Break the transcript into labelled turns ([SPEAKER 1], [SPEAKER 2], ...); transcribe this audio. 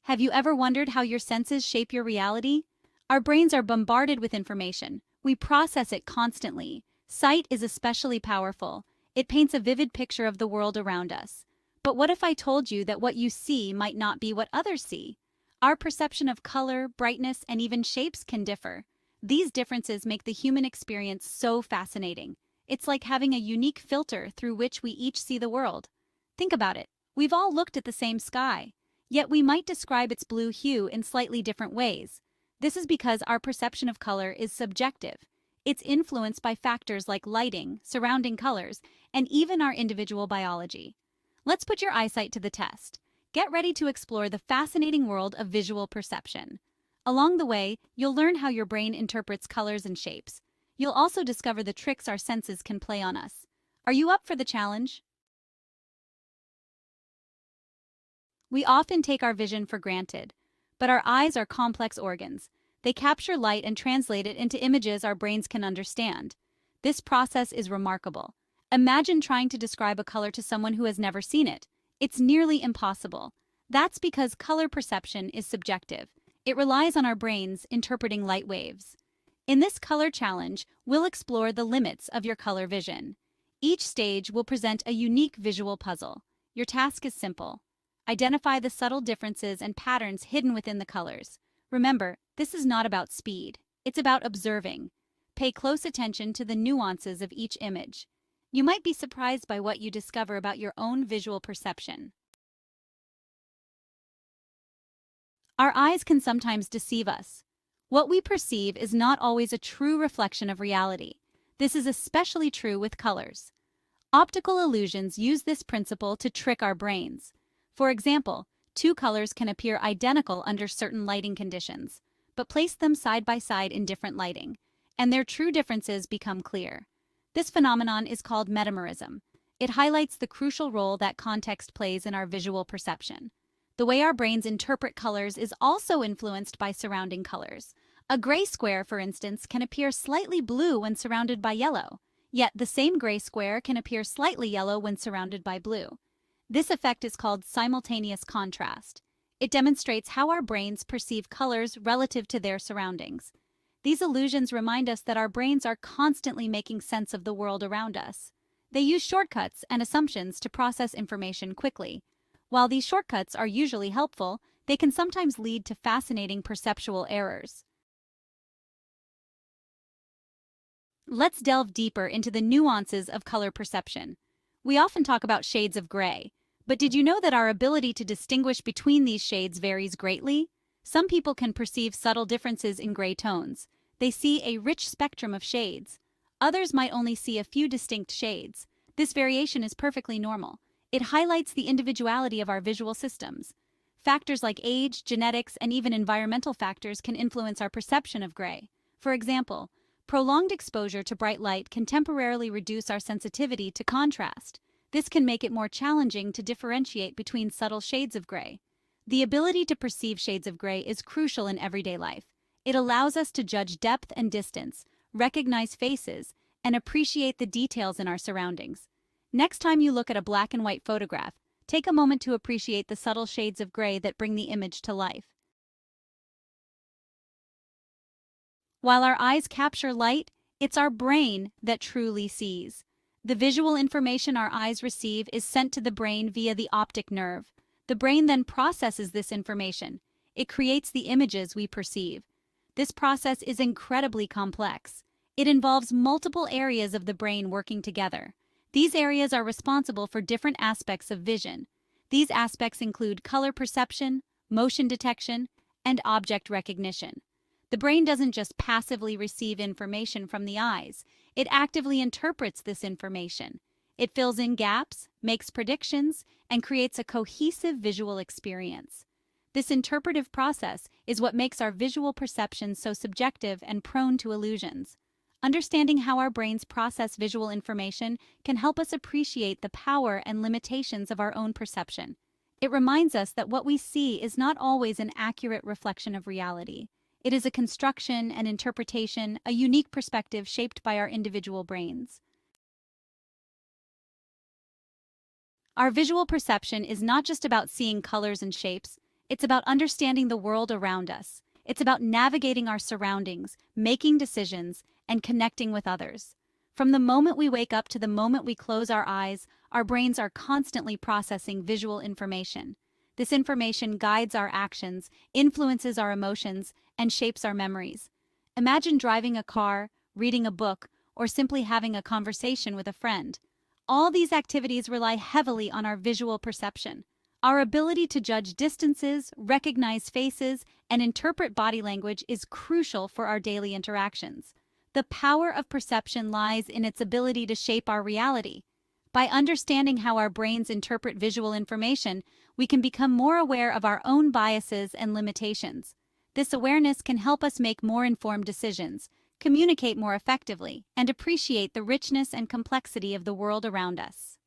[SPEAKER 1] Have you ever wondered how your senses shape your reality? Our brains are bombarded with information. We process it constantly. Sight is especially powerful. It paints a vivid picture of the world around us. But what if I told you that what you see might not be what others see? Our perception of color, brightness, and even shapes can differ. These differences make the human experience so fascinating. It's like having a unique filter through which we each see the world. Think about it. We've all looked at the same sky, yet we might describe its blue hue in slightly different ways. This is because our perception of color is subjective. It's influenced by factors like lighting, surrounding colors, and even our individual biology. Let's put your eyesight to the test. Get ready to explore the fascinating world of visual perception. Along the way, you'll learn how your brain interprets colors and shapes. You'll also discover the tricks our senses can play on us. Are you up for the challenge? We often take our vision for granted, but our eyes are complex organs. They capture light and translate it into images our brains can understand. This process is remarkable. Imagine trying to describe a color to someone who has never seen it. It's nearly impossible. That's because color perception is subjective. It relies on our brains interpreting light waves. In this color challenge, we'll explore the limits of your color vision. Each stage will present a unique visual puzzle. Your task is simple. Identify the subtle differences and patterns hidden within the colors. Remember, this is not about speed. It's about observing. Pay close attention to the nuances of each image. You might be surprised by what you discover about your own visual perception. Our eyes can sometimes deceive us. What we perceive is not always a true reflection of reality. This is especially true with colors. Optical illusions use this principle to trick our brains. For example, two colors can appear identical under certain lighting conditions, but place them side by side in different lighting, and their true differences become clear. This phenomenon is called metamerism. It highlights the crucial role that context plays in our visual perception. The way our brains interpret colors is also influenced by surrounding colors. A gray square, for instance, can appear slightly blue when surrounded by yellow, yet the same gray square can appear slightly yellow when surrounded by blue. This effect is called simultaneous contrast. It demonstrates how our brains perceive colors relative to their surroundings. These illusions remind us that our brains are constantly making sense of the world around us. They use shortcuts and assumptions to process information quickly. While these shortcuts are usually helpful, they can sometimes lead to fascinating perceptual errors. Let's delve deeper into the nuances of color perception. We often talk about shades of gray, but did you know that our ability to distinguish between these shades varies greatly? Some people can perceive subtle differences in gray tones. They see a rich spectrum of shades. Others might only see a few distinct shades. This variation is perfectly normal. It highlights the individuality of our visual systems. Factors like age, genetics, and even environmental factors can influence our perception of gray. For example, prolonged exposure to bright light can temporarily reduce our sensitivity to contrast. This can make it more challenging to differentiate between subtle shades of gray. The ability to perceive shades of gray is crucial in everyday life. It allows us to judge depth and distance, recognize faces, and appreciate the details in our surroundings. Next time you look at a black and white photograph, take a moment to appreciate the subtle shades of gray that bring the image to life. While our eyes capture light, it's our brain that truly sees. The visual information our eyes receive is sent to the brain via the optic nerve. The brain then processes this information. It creates the images we perceive. This process is incredibly complex. It involves multiple areas of the brain working together. These areas are responsible for different aspects of vision. These aspects include color perception, motion detection, and object recognition. The brain doesn't just passively receive information from the eyes. It actively interprets this information. It fills in gaps, makes predictions, and creates a cohesive visual experience. This interpretive process is what makes our visual perception so subjective and prone to illusions. Understanding how our brains process visual information can help us appreciate the power and limitations of our own perception. It reminds us that what we see is not always an accurate reflection of reality. It is a construction, an interpretation, a unique perspective shaped by our individual brains. Our visual perception is not just about seeing colors and shapes, It's about understanding the world around us. It's about navigating our surroundings, making decisions, and connecting with others. From the moment we wake up to the moment we close our eyes, our brains are constantly processing visual information. This information guides our actions, influences our emotions, and shapes our memories. Imagine driving a car, reading a book, or simply having a conversation with a friend. All these activities rely heavily on our visual perception. Our ability to judge distances, recognize faces, and interpret body language is crucial for our daily interactions. The power of perception lies in its ability to shape our reality. By understanding how our brains interpret visual information, we can become more aware of our own biases and limitations. This awareness can help us make more informed decisions, communicate more effectively, and appreciate the richness and complexity of the world around us.